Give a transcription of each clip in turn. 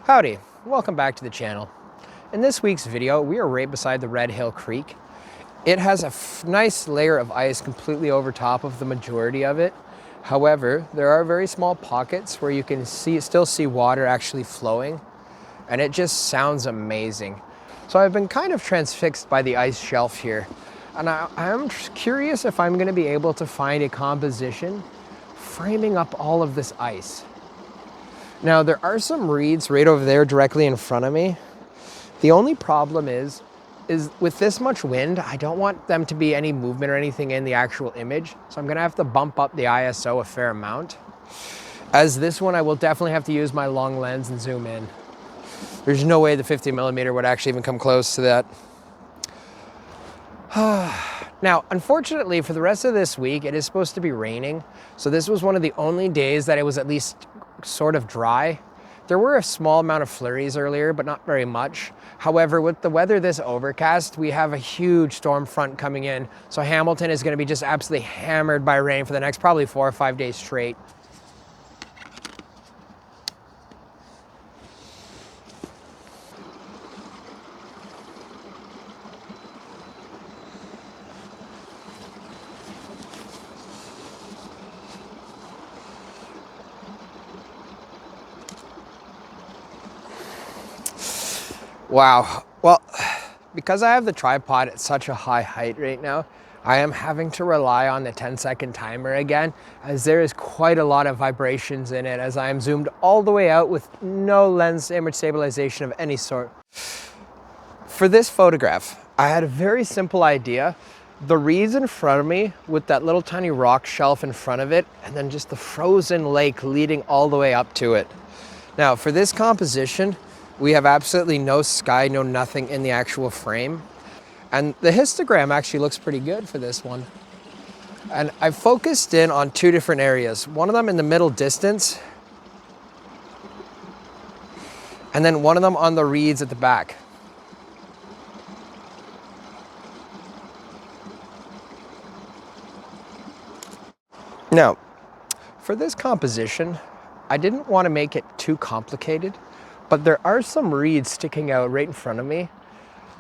Howdy, welcome back to the channel. In this week's video, we are right beside the Red Hill Creek. It has a nice layer of ice completely over top of the majority of it. However, there are very small pockets where you can still see water actually flowing, and it just sounds amazing. So I've been kind of transfixed by the ice shelf here, and I'm curious if I'm going to be able to find a composition framing up all of this ice. Now, there are some reeds right over there directly in front of me. The only problem is with this much wind, I don't want them to be any movement or anything in the actual image. So I'm gonna have to bump up the ISO a fair amount. As this one, I will definitely have to use my long lens and zoom in. There's no way the 50mm would actually even come close to that. Now, unfortunately, for the rest of this week, it is supposed to be raining. So this was one of the only days that it was at least sort of dry. There were a small amount of flurries earlier, but not very much. However, with the weather this overcast, we have a huge storm front coming in. So Hamilton is going to be just absolutely hammered by rain for the next probably 4 or 5 days straight. Wow. Well, because I have the tripod at such a high height right now, I am having to rely on the 10-second timer again, as there is quite a lot of vibrations in it as I am zoomed all the way out with no lens image stabilization of any sort. For this photograph, I had a very simple idea. The reeds in front of me with that little tiny rock shelf in front of it, and then just the frozen lake leading all the way up to it. Now, for this composition, we have absolutely no sky, no nothing in the actual frame. And the histogram actually looks pretty good for this one. And I've focused in on 2 different areas. One of them in the middle distance, and then one of them on the reeds at the back. Now, for this composition, I didn't want to make it too complicated, but there are some reeds sticking out right in front of me.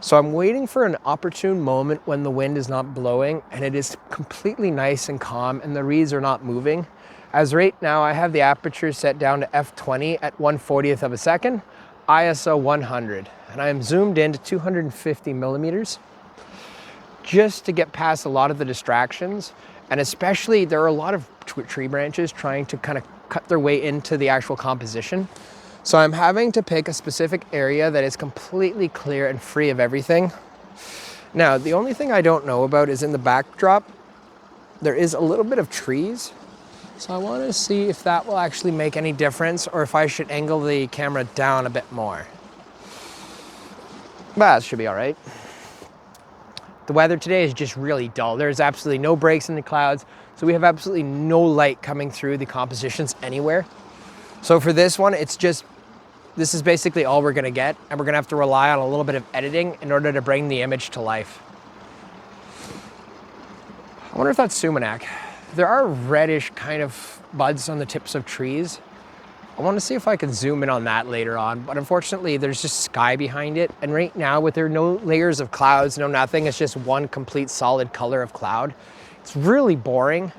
So I'm waiting for an opportune moment when the wind is not blowing and it is completely nice and calm and the reeds are not moving. As right now, I have the aperture set down to f20 at 1/40th of a second, ISO 100, and I am zoomed in to 250mm just to get past a lot of the distractions. And especially, there are a lot of tree branches trying to kind of cut their way into the actual composition. So I'm having to pick a specific area that is completely clear and free of everything. Now, the only thing I don't know about is in the backdrop, there is a little bit of trees. So I want to see if that will actually make any difference or if I should angle the camera down a bit more. But it should be all right. The weather today is just really dull. There's absolutely no breaks in the clouds. So we have absolutely no light coming through the compositions anywhere. So for this one, this is basically all we're gonna get, and we're gonna have to rely on a little bit of editing in order to bring the image to life. I wonder if that's sumac. There are reddish kind of buds on the tips of trees. I wanna see if I can zoom in on that later on, but unfortunately there's just sky behind it. And right now, with there no layers of clouds, no nothing, it's just one complete solid color of cloud. It's really boring.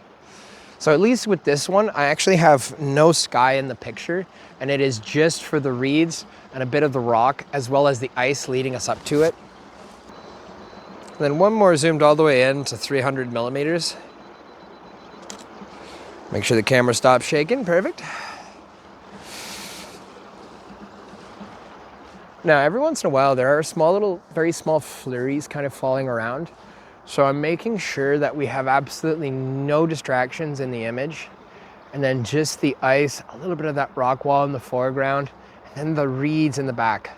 So at least with this one, I actually have no sky in the picture, and it is just for the reeds and a bit of the rock, as well as the ice leading us up to it. And then one more zoomed all the way in to 300mm. Make sure the camera stops shaking, perfect. Now, every once in a while, there are very small flurries kind of falling around. So I'm making sure that we have absolutely no distractions in the image, and then just the ice, a little bit of that rock wall in the foreground, and then the reeds in the back.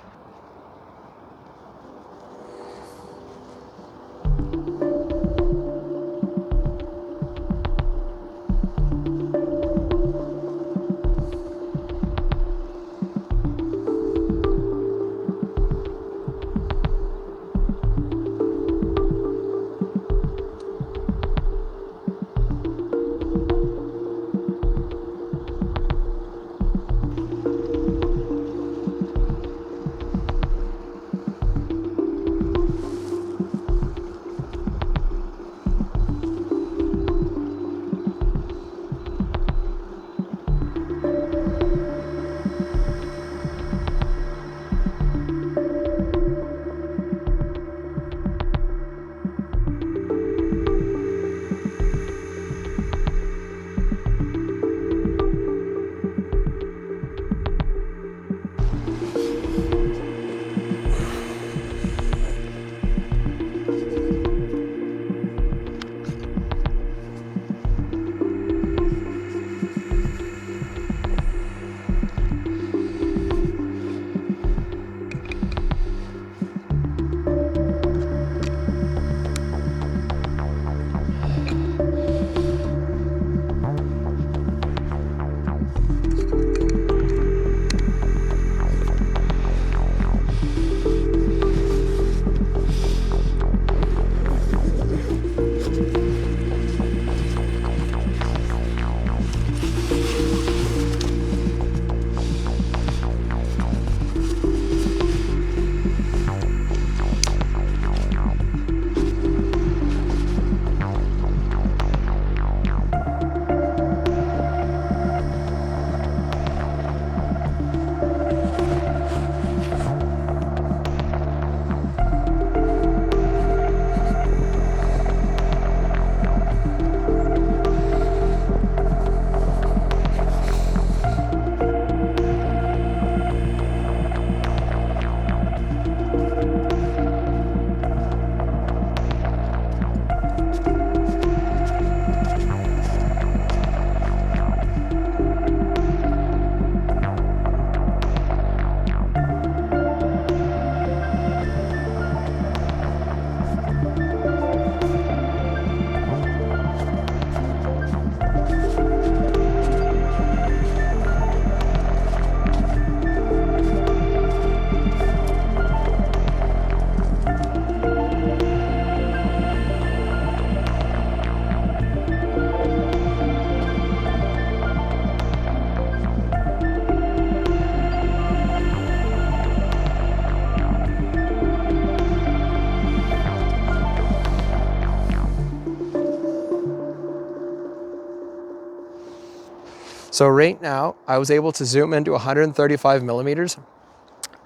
So right now I was able to zoom into 135 millimeters,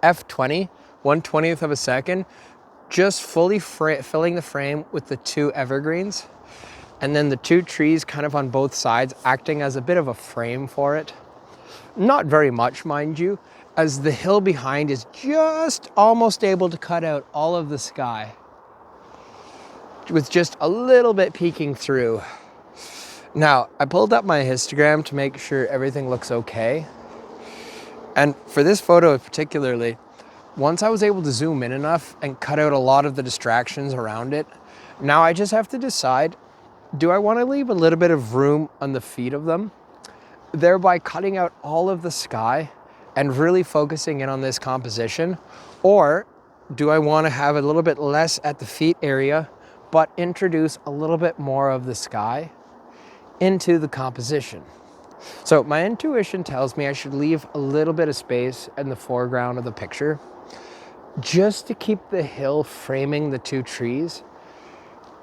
f20, 1/20th of a second, just fully filling the frame with the two evergreens, and then the two trees kind of on both sides acting as a bit of a frame for it. Not very much, mind you, as the hill behind is just almost able to cut out all of the sky, with just a little bit peeking through. Now, I pulled up my histogram to make sure everything looks okay. And for this photo particularly, once I was able to zoom in enough and cut out a lot of the distractions around it, now I just have to decide, do I want to leave a little bit of room on the feet of them, thereby cutting out all of the sky and really focusing in on this composition? Or do I want to have a little bit less at the feet area, but introduce a little bit more of the sky into the composition? So my intuition tells me I should leave a little bit of space in the foreground of the picture, just to keep the hill framing the two trees,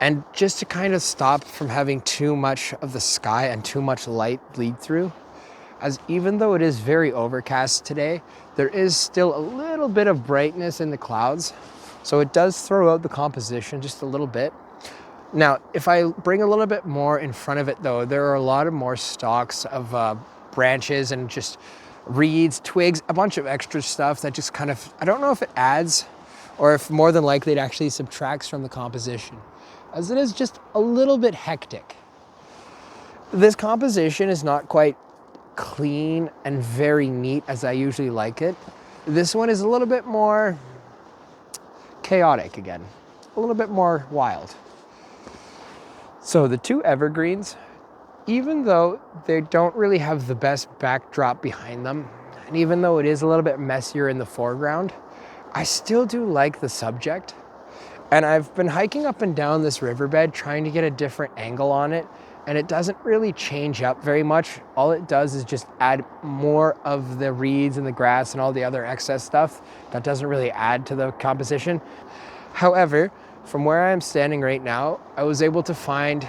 and just to kind of stop from having too much of the sky and too much light bleed through. As even though it is very overcast today, there is still a little bit of brightness in the clouds, so it does throw out the composition just a little bit. Now, if I bring a little bit more in front of it though, there are a lot of more stalks of branches and just reeds, twigs, a bunch of extra stuff that just kind of, I don't know if it adds or if more than likely it actually subtracts from the composition, as it is just a little bit hectic. This composition is not quite clean and very neat as I usually like it. This one is a little bit more chaotic again, a little bit more wild. So the two evergreens, even though they don't really have the best backdrop behind them, and even though it is a little bit messier in the foreground, I still do like the subject. And I've been hiking up and down this riverbed trying to get a different angle on it, and it doesn't really change up very much. All it does is just add more of the reeds and the grass and all the other excess stuff that doesn't really add to the composition. However, from where I'm standing right now, I was able to find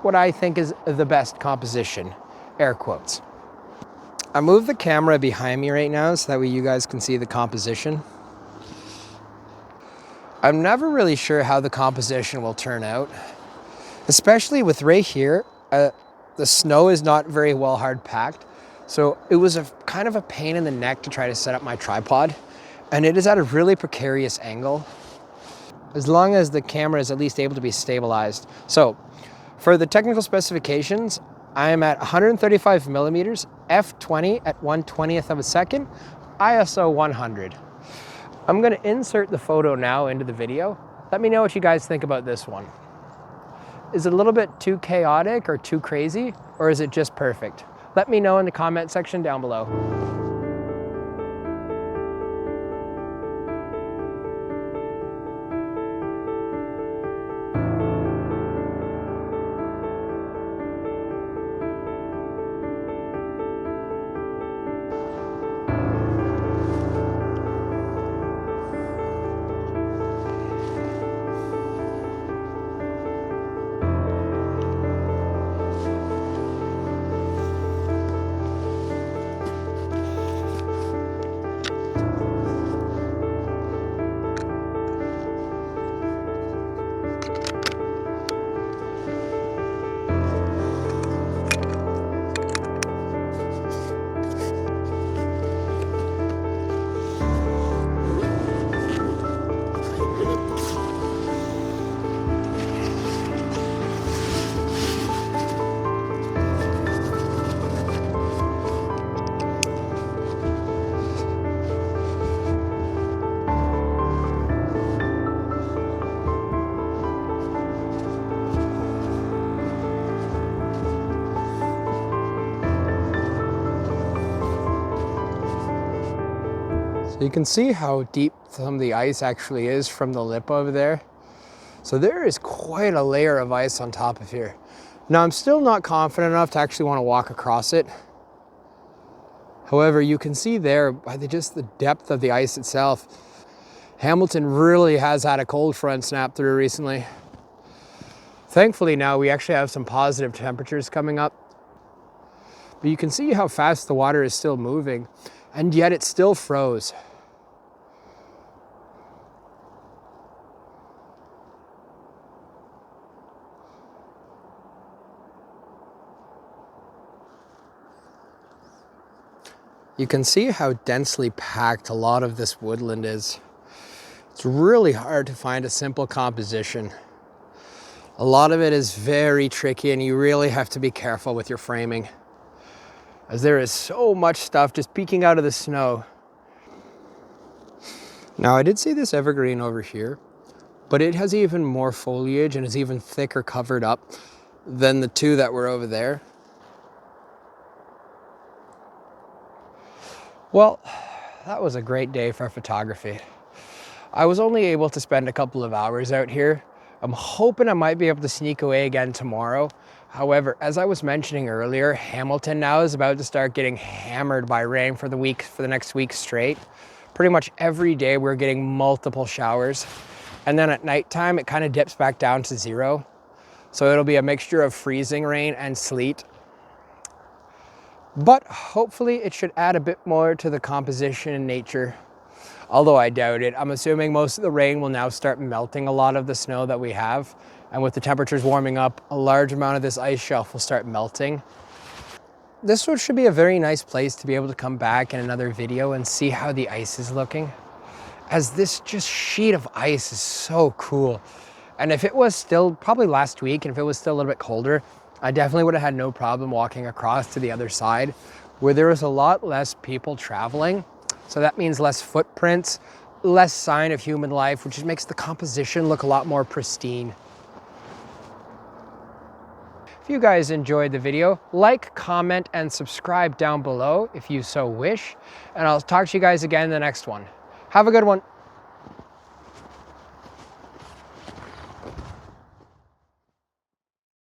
what I think is the best composition, air quotes. I moved the camera behind me right now so that way you guys can see the composition. I'm never really sure how the composition will turn out, especially with right here, the snow is not very well hard packed. So it was a kind of a pain in the neck to try to set up my tripod, and it is at a really precarious angle, as long as the camera is at least able to be stabilized. So for the technical specifications, I am at 135 millimeters, f20 at 1/20th of a second, ISO 100. I'm gonna insert the photo now into the video. Let me know what you guys think about this one. Is it a little bit too chaotic or too crazy, or is it just perfect? Let me know in the comment section down below. So you can see how deep some of the ice actually is from the lip over there. So there is quite a layer of ice on top of here. Now I'm still not confident enough to actually want to walk across it. However, you can see there by just the depth of the ice itself, Hamilton really has had a cold front snap through recently. Thankfully now we actually have some positive temperatures coming up. But you can see how fast the water is still moving, and yet it still froze. You can see how densely packed a lot of this woodland is. It's really hard to find a simple composition. A lot of it is very tricky, and you really have to be careful with your framing, as there is so much stuff just peeking out of the snow. Now, I did see this evergreen over here, but it has even more foliage and is even thicker covered up than the two that were over there. Well, that was a great day for photography. I was only able to spend a couple of hours out here. I'm hoping I might be able to sneak away again tomorrow. However, as I was mentioning earlier, Hamilton now is about to start getting hammered by rain for the next week straight. Pretty much every day we're getting multiple showers. And then at nighttime, it kind of dips back down to 0. So it'll be a mixture of freezing rain and sleet. But hopefully it should add a bit more to the composition in nature. Although I doubt it. I'm assuming most of the rain will now start melting a lot of the snow that we have. And with the temperatures warming up, a large amount of this ice shelf will start melting. This should be a very nice place to be able to come back in another video and see how the ice is looking, as this just sheet of ice is so cool. And if it was still, probably last week, and if it was still a little bit colder, I definitely would have had no problem walking across to the other side, where there was a lot less people traveling. So that means less footprints, less sign of human life, which just makes the composition look a lot more pristine. If you guys enjoyed the video, like, comment, and subscribe down below if you so wish. And I'll talk to you guys again in the next one. Have a good one.